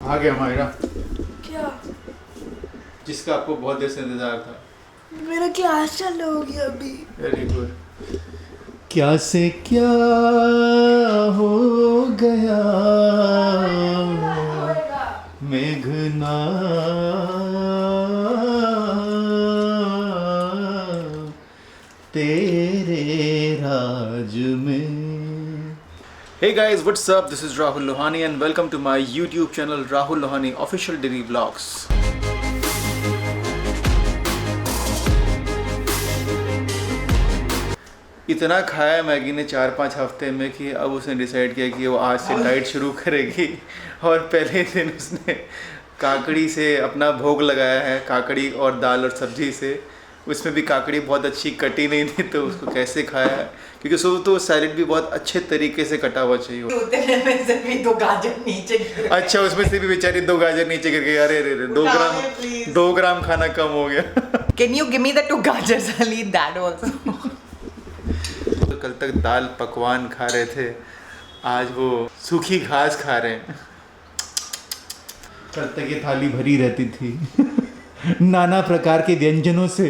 आ गया मायरा, क्या? जिसका आपको बहुत देर से इंतजार था। मेरा क्लास चालू हो गया अभी। Very good. क्या से क्या हो गया मेघना, तेरे राज में। Hey guys, what's up? This is Rahul Lohani and welcome to my YouTube channel Rahul Lohani Official Daily Vlogs. इतना खाया मैगी ने 4-5 हफ्ते में कि अब उसने डिसाइड किया कि वो आज से डाइट शुरू करेगी। और पहले दिन उसने काकड़ी से अपना भोग लगाया है, काकड़ी और दाल और सब्जी से। उसमें भी काकड़ी बहुत अच्छी कटी नहीं थी तो उसको कैसे खाया है, क्योंकि उसको तो सैलेड भी बहुत अच्छे तरीके से कटा हुआ चाहिए। में से भी 2 गाजर नीचे गिर गए। अच्छा, उसमें से भी बेचारी 2 गाजर नीचे गिर गई। अरे रे रे, 2 ग्राम खाना कम हो गया। Can you give me the 2 gajars? I'll eat that also. तो कल तक दाल पकवान खा रहे थे, आज वो सूखी घास खा रहे हैं। कल तक ये थाली भरी रहती थी नाना प्रकार के व्यंजनों से।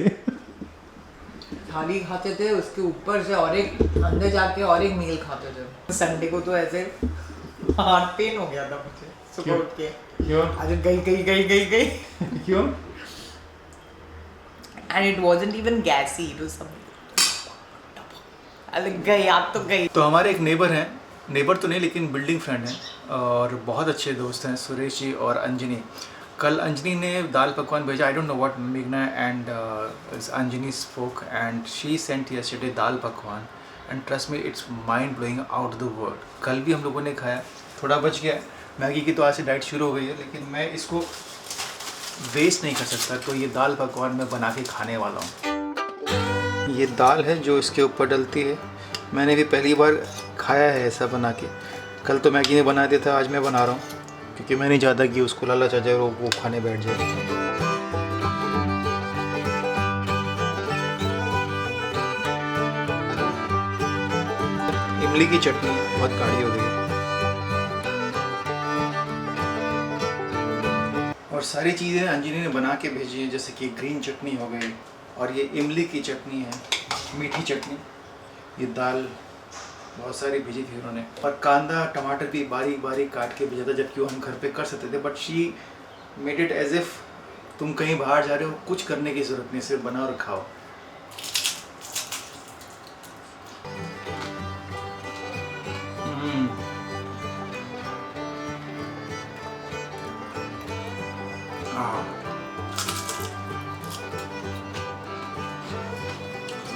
थाली खाते थे, उसके ऊपर से और एक अंदर जाके और एक मील खाते थे। संडे को तो ऐसे हार्ट पेन हो गया था मुझे सुबह उठ के। क्यों? आज गई क्यों? And it wasn't even gassy, it was something. अरे गई, आप तो गई। तो हमारे एक नेबर हैं, नेबर तो नहीं लेकिन बिल्डिंग फ्रेंड हैं और बहुत अच्छे दोस्त हैं, सुरेश जी और अंजनी। कल अंजनी ने दाल पकवान भेजा। आई डोंट नो व्हाट मेघना and Anjani spoke and she sent yesterday dal pakwan and trust me it's mind blowing out the world. कल भी हम लोगों ने खाया, थोड़ा बच गया। मैगी की तो आज से डाइट शुरू हो गई है, लेकिन मैं इसको वेस्ट नहीं कर सकता, तो ये दाल पकवान मैं बना के खाने वाला हूँ। ये दाल है जो इसके ऊपर डलती है। मैंने भी पहली बार खाया है ऐसा बना के। कल तो मैगी ने बना दिया था, आज मैं बना रहा हूँ क्योंकि मैंने ज़्यादा की उसको लालच आ जाए और वो खाने बैठ जाए। इमली की चटनी बहुत गाढ़ी हो गई है और सारी चीज़ें अंजनी ने बना के भेजी हैं, जैसे कि ग्रीन चटनी हो गई और ये इमली की चटनी है, मीठी चटनी। ये दाल बहुत सारी भेजी थी उन्होंने और कांदा टमाटर भी बारीक बारीक काट के भेजा था, जबकि वो हम घर पे कर सकते थे, but she made it as if तुम कहीं बाहर जा रहे हो, कुछ करने की ज़रूरत नहीं, सिर्फ बनाओ और खाओ।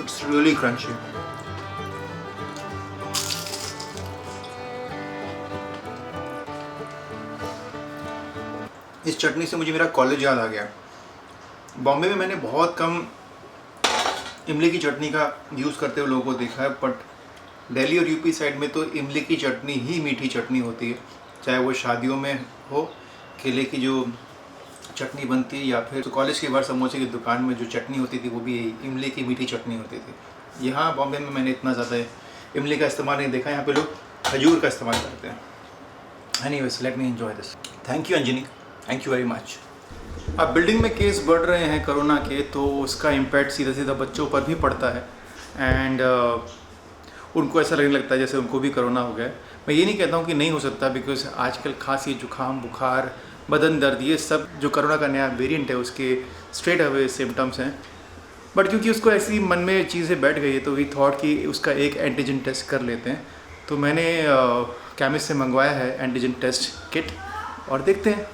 It's really crunchy. इस चटनी से मुझे मेरा कॉलेज याद आ गया। बॉम्बे में मैंने बहुत कम इमली की चटनी का यूज़ करते हुए लोगों को देखा है, बट दिल्ली और यूपी साइड में तो इमली की चटनी ही मीठी चटनी होती है, चाहे वो शादियों में हो, केले की जो चटनी बनती है, या फिर तो कॉलेज के बाहर समोसे की दुकान में जो चटनी होती थी वो भी इमली की मीठी चटनी होती थी। यहाँ बॉम्बे में मैंने इतना ज़्यादा इमली का इस्तेमाल नहीं देखा, यहाँ पे लोग खजूर का इस्तेमाल करते हैं। Anyways, let me enjoy this. Thank you Anjani, thank you very much. अब बिल्डिंग में केस बढ़ रहे हैं कोरोना के, तो उसका इम्पैक्ट सीधा सीधा बच्चों पर भी पड़ता है एंड उनको ऐसा लगने लगता है जैसे उनको भी कोरोना हो गया। मैं ये नहीं कहता हूँ कि नहीं हो सकता, बिकॉज आजकल खांसी, जुकाम, बुखार, बदन दर्द, ये सब जो कोरोना का नया वेरिएंट है उसके स्ट्रेट अवे सिम्टम्स हैं। बट क्योंकि उसको ऐसी मन में चीज़ें बैठ गई है तो वी थॉट कि उसका एक एंटीजन टेस्ट कर लेते हैं। तो मैंने केमिस्ट से मंगवाया है एंटीजन टेस्ट किट और देखते हैं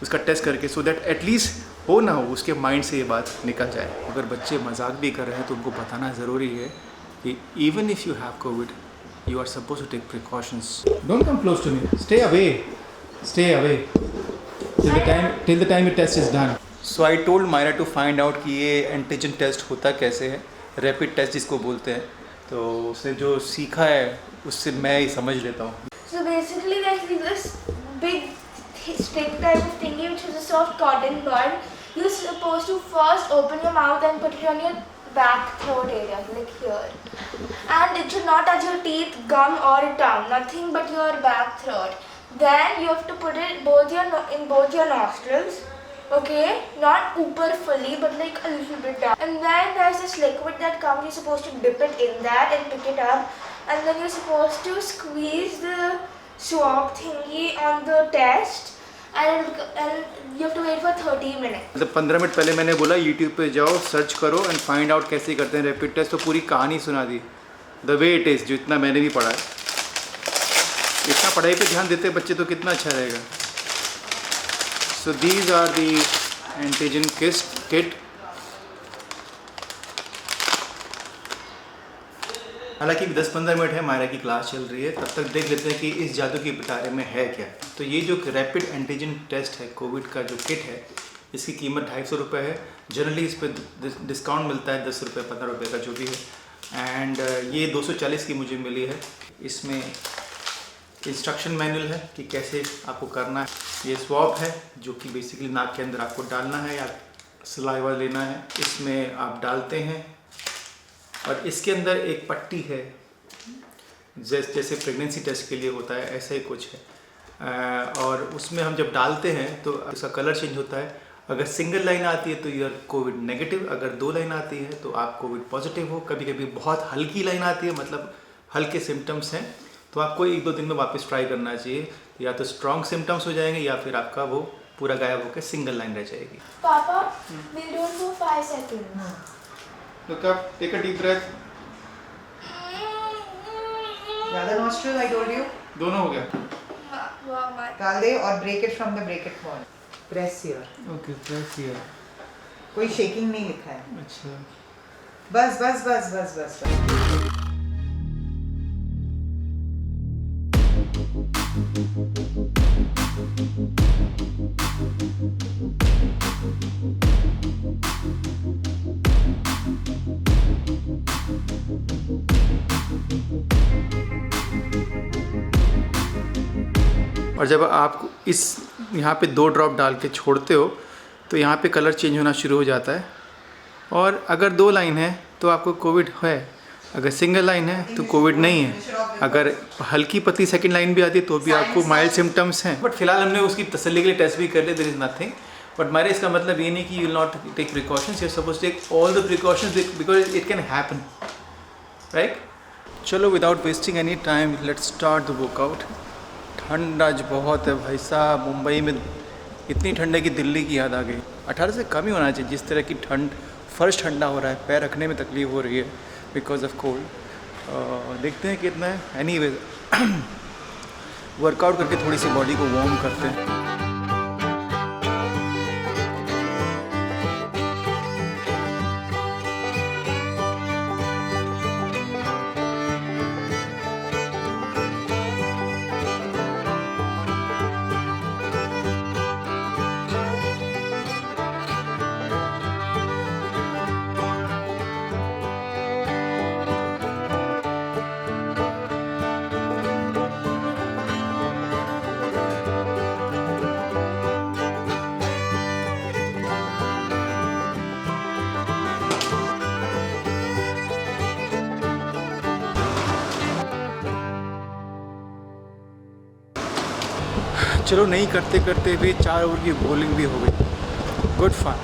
उसका टेस्ट करके, सो दैट एटलीस्ट हो ना हो उसके माइंड से ये बात निकल जाए। अगर बच्चे मजाक भी कर रहे हैं तो उनको बताना ज़रूरी है कि even if you have COVID, you are suppose to take precautions. Don't come close to me, stay away till the time your test is done. So I told Myra to find out कि ये antigen test होता कैसे है, rapid test जिसको बोलते हैं। तो उसने जो सीखा है उससे मैं ही समझ लेता हूँ। So basically there's this big stick type of thingy which is a soft cotton bud. You're supposed to first open your mouth and put it on your back throat area, like here. And it should not touch your teeth, gum or tongue, nothing but your back throat. then you have to put it in both your nostrils. Okay, not upper fully, but like a little bit down. And then there's this liquid that comes. You're supposed to dip it in that and pick it up, and then you're supposed to squeeze the swab thingy on the test, and you have to wait for 30 minutes. मतलब 15 minute पहले मैंने बोला YouTube पे जाओ, search करो and find out कैसे करते हैं रैपिड टेस्ट, तो पूरी कहानी सुना दी, द वे इट इज़, जो इतना मैंने भी पढ़ा है। इतना पढ़ाई पे ध्यान देते बच्चे तो कितना अच्छा रहेगा। So these are the antigen kit. हालांकि 10-15 मिनट है, मायरा की क्लास चल रही है, तब तक देख लेते हैं कि इस जादू के पिटारे में है क्या। तो ये जो रैपिड एंटीजन टेस्ट है कोविड का जो किट है, इसकी कीमत 250 रुपये है। जनरली इस पर डिस्काउंट मिलता है 10 रुपये 15 रुपये का जो भी है, एंड ये 240 की मुझे मिली है। इसमें इंस्ट्रक्शन मैनुअल है कि कैसे आपको करना है। ये स्वॉब है जो कि बेसिकली नाक के अंदर आपको डालना है या सलाइवा लेना है, इसमें आप डालते हैं और इसके अंदर एक पट्टी है, जैसे प्रेगनेंसी टेस्ट के लिए होता है ऐसा ही कुछ है, और उसमें हम जब डालते हैं तो उसका कलर चेंज होता है। अगर सिंगल लाइन आती है तो यू आर कोविड नेगेटिव, अगर 2 लाइन आती है तो आप कोविड पॉजिटिव हो। कभी कभी बहुत हल्की लाइन आती है, मतलब हल्के सिम्टम्स हैं, तो आपको 1-2 दिन में वापस ट्राई करना चाहिए। या तो स्ट्रॉन्ग सिम्टम्स हो जाएंगे या फिर आपका वो पूरा गायब होकर सिंगल लाइन रह जाएगी। Papa, we'll do it for 5 seconds. Look up, take a deep breath. The other nostril I told you. दोनों हो गया। Wow, my. डाल दे और break it from the break it point. Press here. Okay, press here. कोई shaking नहीं लिखा है। अच्छा। बस बस बस बस बस बस। और जब आप इस यहाँ पे 2 ड्रॉप डाल के छोड़ते हो तो यहाँ पे कलर चेंज होना शुरू हो जाता है, और अगर 2 लाइन है तो आपको कोविड है, अगर सिंगल लाइन है तो कोविड नहीं है। अगर हल्की पतली सेकंड लाइन भी आती है तो भी आपको माइल्ड सिम्टम्स हैं। बट फिलहाल हमने उसकी तसल्ली के लिए टेस्ट भी कर लिया, देयर इज़ नथिंग। बट मेरे इसका मतलब ये नहीं कि you will not take precautions, you are suppose to take all the precautions because it can happen, right. चलो without wasting any time let's start the workout. ठंड आज बहुत है भाई साहब, मुंबई में इतनी ठंड है कि दिल्ली की याद आ गई। 18 से कम ही होना चाहिए जिस तरह की ठंड, फर्श ठंडा हो रहा है, पैर रखने में तकलीफ हो रही है बिकॉज ऑफ कोल्ड। देखते हैं कितना है। एनीवेज वर्कआउट करके थोड़ी सी बॉडी को वार्म करते हैं। चलो नहीं करते करते भी 4 ओवर की बॉलिंग भी हो गई। गुड फन,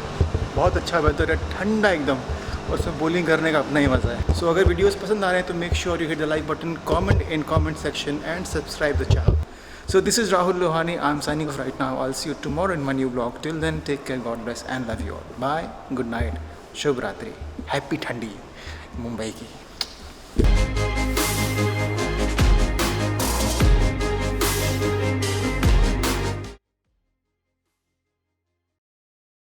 बहुत अच्छा वेदर है, ठंडा एकदम, और उसमें बॉलिंग करने का अपना ही मज़ा है। सो अगर वीडियोस पसंद आ रहे हैं तो make sure you hit the like button, comment in comment section and subscribe the channel. So this is Rahul Lohani. I'm signing off right now. I'll see you tomorrow in my new vlog. Till then, take care, God bless and love you all. Bye, good night, Shubh Ratri, happy Thandi, Mumbai ki.